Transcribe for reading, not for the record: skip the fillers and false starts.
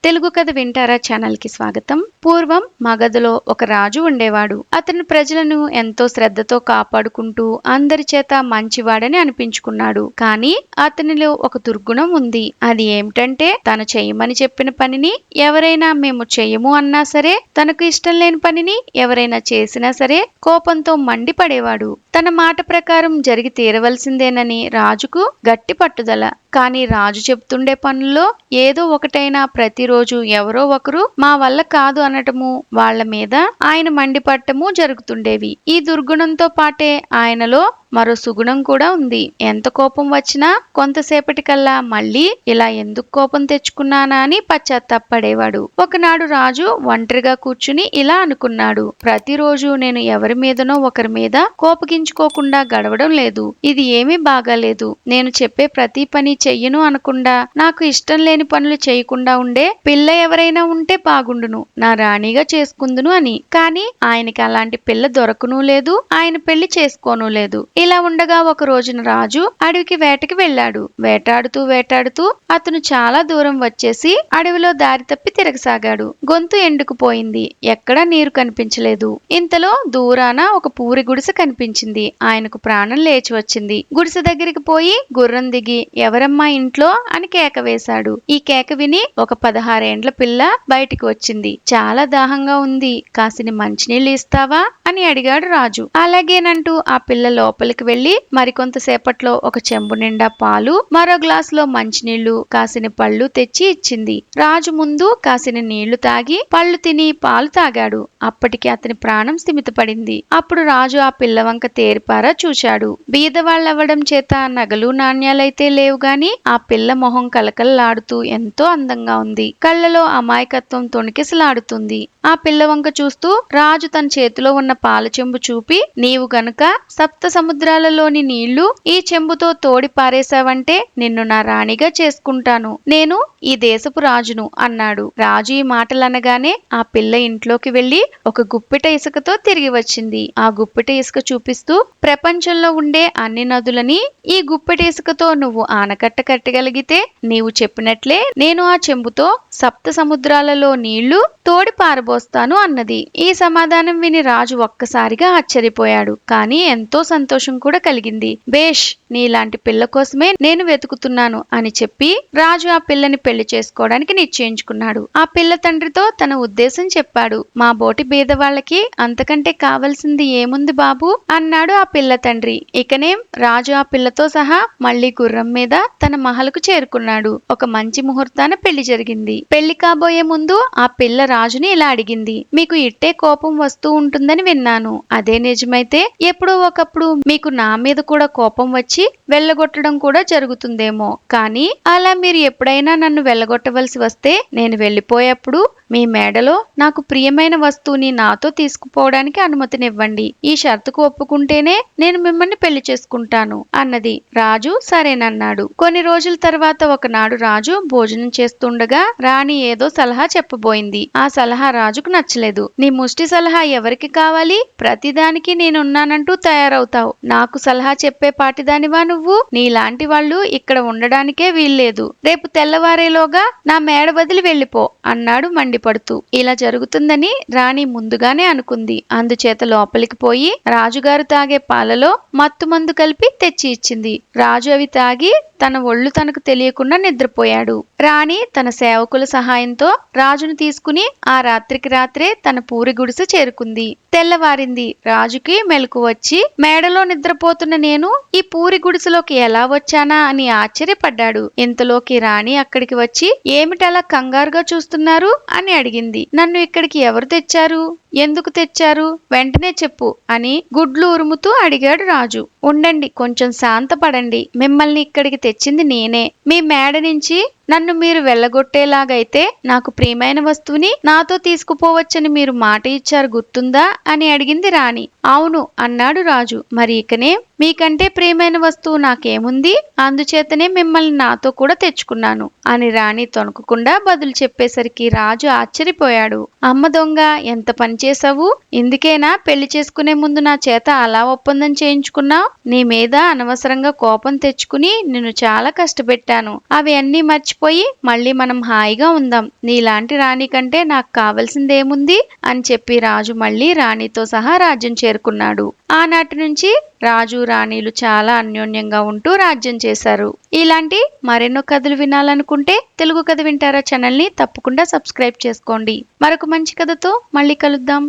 తెలుగు కథ వింటారా ఛానల్ కి స్వాగతం. పూర్వం మగధలో ఒక రాజు ఉండేవాడు. అతను ప్రజలను ఎంతో శ్రద్ధతో కాపాడుకుంటూ అందరి చేత మంచివాడని అనిపించుకున్నాడు. కానీ అతనిలో ఒక దుర్గుణం ఉంది. అది ఏమిటంటే తను చేయమని చెప్పిన పనిని ఎవరైనా మేము చెయ్యము అన్నా సరే, తనకు ఇష్టం లేని పనిని ఎవరైనా చేసినా సరే కోపంతో మండిపడేవాడు. తన మాట ప్రకారం జరిగి తీరవలసిందేనని రాజుకు గట్టి పట్టుదల. కానీ రాజు చెప్తుండే పనుల్లో ఏదో ఒకటైనా ప్రతిరోజు ఎవరో ఒకరు మా వల్ల కాదు అనటము, వాళ్ల మీద ఆయన మండిపట్టము జరుగుతుండేవి. ఈ దుర్గుణంతో పాటే ఆయనలో మరో సుగుణం కూడా ఉంది. ఎంత కోపం వచ్చినా కొంతసేపటికల్లా మళ్ళీ ఇలా ఎందుకు కోపం తెచ్చుకున్నానా అని పశ్చాత్తాపడేవాడు. ఒకనాడు రాజు ఒంటరిగా కూర్చుని ఇలా అనుకున్నాడు, ప్రతిరోజు నేను ఎవరి మీదనో ఒకరి మీద కోపగించుకోకుండా గడవడం లేదు. ఇది ఏమీ బాగాలేదు. నేను చెప్పే ప్రతి పని చెయ్యను అనకుండా, నాకు ఇష్టం లేని పనులు చేయకుండా ఉండే పిల్ల ఎవరైనా ఉంటే బాగుండును, నా రాణిగా చేసుకుందును అని. కానీ ఆయనకి అలాంటి పిల్ల దొరకనూ లేదు, ఆయన పెళ్లి చేసుకోనూ లేదు. ఇలా ఉండగా ఒక రోజున రాజు అడవికి వేటకి వెళ్ళాడు. వేటాడుతూ అతను చాలా దూరం వచ్చేసి అడవిలో దారి తప్పి తిరగసాగాడు. గొంతు ఎండుకుపోయింది. ఎక్కడా నీరు కనిపించలేదు. ఇంతలో దూరాన ఒక పూరి గుడిసె కనిపించింది. ఆయనకు ప్రాణం లేచి వచ్చింది. గుడిసె దగ్గరికి పోయి గుర్రం దిగి ఎవరమ్మా ఇంట్లో అని కేక వేశాడు. ఈ కేక విని ఒక 16 ఏండ్ల పిల్ల బయటికి వచ్చింది. చాలా దాహంగా ఉంది, కాసిని మంచినీళ్ళు ఇస్తావా అని అడిగాడు రాజు. అలాగేనంటూ ఆ పిల్ల లోపలికి వెళ్లి మరికొంతసేపట్లో ఒక చెంబు నిండా పాలు, మరో గ్లాసులో మంచినీళ్లు, కాసిన పళ్ళు తెచ్చి ఇచ్చింది. రాజు ముందు కాసిన నీళ్లు తాగి పళ్ళు తిని పాలు తాగాడు. అప్పటికి అతని ప్రాణం స్థిమితపడింది. అప్పుడు రాజు ఆ పిల్ల వంక తేరిపారా చూశాడు. బీదవాళ్ళవ్వడం చేత నగలు నాణ్యాలైతే లేవు గాని ఆ పిల్ల మొహం కలకలలాడుతూ ఎంతో అందంగా ఉంది. కళ్ళలో అమాయకత్వం తొణికిసలాడుతుంది. ఆ పిల్ల వంక చూస్తూ రాజు తన చేతిలో ఉన్న పాల చెంబు చూపి, నీవు గనుక సప్త సముద్రాలలోని నీళ్లు ఈ చెంబుతో తోడి పారేశావంటే నిన్ను నా రాణిగా చేసుకుంటాను, నేను ఈ దేశపు రాజును అన్నాడు. రాజు ఈ మాటలనగానే ఆ పిల్ల ఇంట్లోకి వెళ్లి ఒక గుప్పిట ఇసుకతో తిరిగి వచ్చింది. ఆ గుప్పిట ఇసుక చూపిస్తూ, ప్రపంచంలో ఉండే అన్ని నదులని ఈ గుప్పిట ఇసుకతో నువ్వు ఆనకట్ట కట్టగలిగితే నీవు చెప్పినట్లే నేను ఆ చెంబుతో సప్త సముద్రాలలో నీళ్లు తోడి పారబోస్తాను అన్నది. ఈ సమాధానం విని రాజు ఒక్కసారిగా ఆశ్చర్యపోయాడు. కానీ ఎంతో సంతోషం కూడా కలిగింది. బేష్, నీలాంటి పిల్ల కోసమే నేను వెతుకుతున్నాను అని చెప్పి రాజు ఆ పిల్లని పెళ్లి చేసుకోవడానికి నిశ్చయించుకున్నాడు. ఆ పిల్ల తండ్రితో తన ఉద్దేశం చెప్పాడు. మా బోటి బీదవాళ్లకి అంతకంటే కావలసింది ఏముంది బాబు అన్నాడు ఆ పిల్ల తండ్రి. ఇకనేం రాజు ఆ పిల్లతో సహా మళ్లీ గుర్రం మీద తన మహలకు చేరుకున్నాడు. ఒక మంచి ముహూర్తాన పెళ్లి జరిగింది. పెళ్లి కాబోయే ముందు ఆ పిల్ల రాజుని ఇలా అడిగింది, మీకు ఇట్టే కోపం వస్తూ ఉంటుందని విన్నాను. అదే నిజమైతే ఎప్పుడో ఒకప్పుడు మీకు నా మీద కూడా కోపం వచ్చి వెళ్ళగొట్టడం కూడా జరుగుతుందేమో. కానీ అలా మీరు ఎప్పుడైనా నన్ను వెళ్ళగొట్టవలసి వస్తే నేను వెళ్ళిపోయేప్పుడు మీ మేడలో నాకు ప్రియమైన వస్తువుని నాతో తీసుకుపోవడానికి అనుమతినివ్వండి. ఈ షరతుకు ఒప్పుకుంటేనే నేను మిమ్మల్ని పెళ్లి చేసుకుంటాను అన్నది. రాజు సరేనన్నాడు. కొన్ని రోజుల తర్వాత ఒకనాడు రాజు భోజనం చేస్తుండగా రాణి ఏదో సలహా చెప్పబోయింది. ఆ సలహా రాజుకు నచ్చలేదు. నీ ముష్టి సలహా ఎవరికి కావాలి? ప్రతిదానికి నేనున్నానంటూ తయారవుతావు. నాకు సలహా చెప్పే పాటిదానివా నువ్వు? నీలాంటి వాళ్ళు ఇక్కడ ఉండడానికే వీల్లేదు. రేపు తెల్లవారేలోగా నా మేడ వదిలి వెళ్ళిపో అన్నాడు మండిపడుతూ. ఇలా జరుగుతుందని రాణి ముందుగానే అనుకుంది. అందుచేత లోపలికి పోయి రాజుగారు తాగే పాలలో మత్తుమందు కలిపి తెచ్చి ఇచ్చింది. రాజు అవి తాగి తన ఒళ్ళు తనకు తెలియకుండా నిద్రపోయాడు. రాణి తన సేవకుల సహాయంతో రాజును తీసుకుని ఆ రాత్రికి రాత్రే తన పూరి గుడిసె చేరుకుంది. తెల్లవారింది. రాజుకి మెలకు వచ్చి, మేడలో నిద్రపోతున్న నేను ఈ పూరి గుడిసెలోకి ఎలా వచ్చానా అని ఆశ్చర్యపడ్డాడు. ఇంతలోకి రాణి అక్కడికి వచ్చి, ఏమిటలా కంగారుగా చూస్తున్నారు అని అడిగింది. నన్ను ఇక్కడికి ఎవరు తెచ్చారు? ఎందుకు తెచ్చారు? వెంటనే చెప్పు అని గుడ్లు ఉరుముతూ అడిగాడు రాజు. ఉండండి, కొంచెం శాంతపడండి. మిమ్మల్ని ఇక్కడికి తెచ్చింది నేనే. మీ మేడ నుంచి నన్ను మీరు వెళ్ళగొట్టేలాగైతే నాకు ప్రియమైన వస్తువుని నాతో తీసుకుపోవచ్చని మీరు మాట ఇచ్చారు, గుర్తుందా అని అడిగింది రాణి. అవును అన్నాడు రాజు. మరి ఇకనే మీకంటే ప్రియమైన వస్తువు నాకేముంది? అందుచేతనే మిమ్మల్ని నాతో కూడా తెచ్చుకున్నాను అని రాణి తొణకకుండా బదులు చెప్పేసరికి రాజు ఆశ్చర్యపోయాడు. అమ్మ దొంగ, ఎంత పని చేసావు? ఇందుకేనా పెళ్లి చేసుకునే ముందు నా చేత అలా ఒప్పందం చేయించుకున్నావు? నీ మీద అనవసరంగా కోపం తెచ్చుకుని నిన్ను చాలా కష్టపెట్టాను. అవి అన్నీ మర్చిపో మర్చిపోయి మళ్ళీ మనం హాయిగా ఉందాం. నీలాంటి రాణి కంటే నాకు కావలసిందేముంది అని చెప్పి రాజు మళ్ళీ రాణితో సహా రాజ్యం చేరుకున్నాడు. ఆనాటి నుంచి రాజు రాణిలు చాలా అన్యోన్యంగా ఉంటూ రాజ్యం చేశారు. ఇలాంటి మరెన్నో కథలు వినాలనుకుంటే తెలుగు కథ వింటారా ఛానల్ని తప్పకుండా సబ్స్క్రైబ్ చేసుకోండి. మరొక మంచి కథతో మళ్ళీ కలుద్దాం.